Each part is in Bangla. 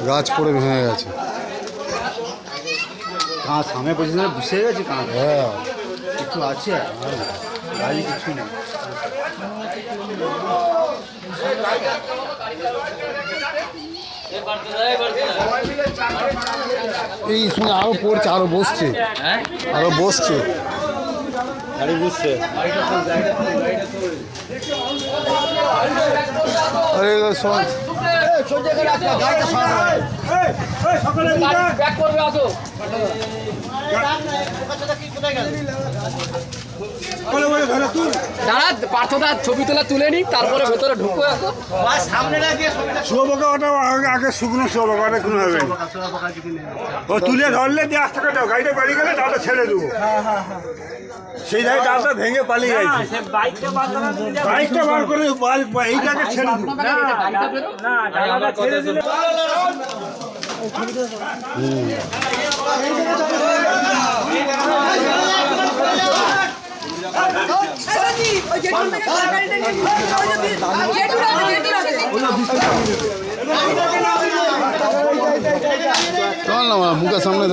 গাছ পড়ে ভেঙে গেছে, কাঁচ সামনে পজিশনে বসে গেছে কাঁচ। হ্যাঁ কিছু আছে গাড়ি কিছু নেই। এই শুনে আরো পড়ছে, আরো বসছে, আরো বসছে, গাড়ি বুঝছে। আরে শোন দাঁড়া পার্থদার ছবি তোলা তুলে নি, তারপরে ভেতরে ঢুকবো। এখন শুয়োপোকা ওটা আগে শুকনো শুয়োপোকা, ওটা কোনো হবে না। ও তুলে ধরলে দিয়ে আস্তে করে গাড়িটা বাড়ি গেলে ডালটা ছেড়ে দেবো। সেই জায়গায় ডালটা ভেঙে পালিয়ে গেছে। বাইকটা বার করে এইটাকে ছেড়ে দেবো। চল না মুখের সামনে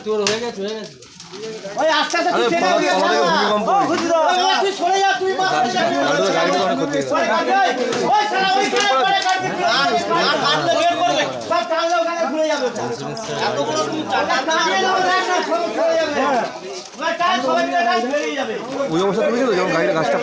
তোর হয়ে গেছে, হয়ে গেছে। ওই অবস্থা তুলেছিল যখন গাড়িটা গাছটা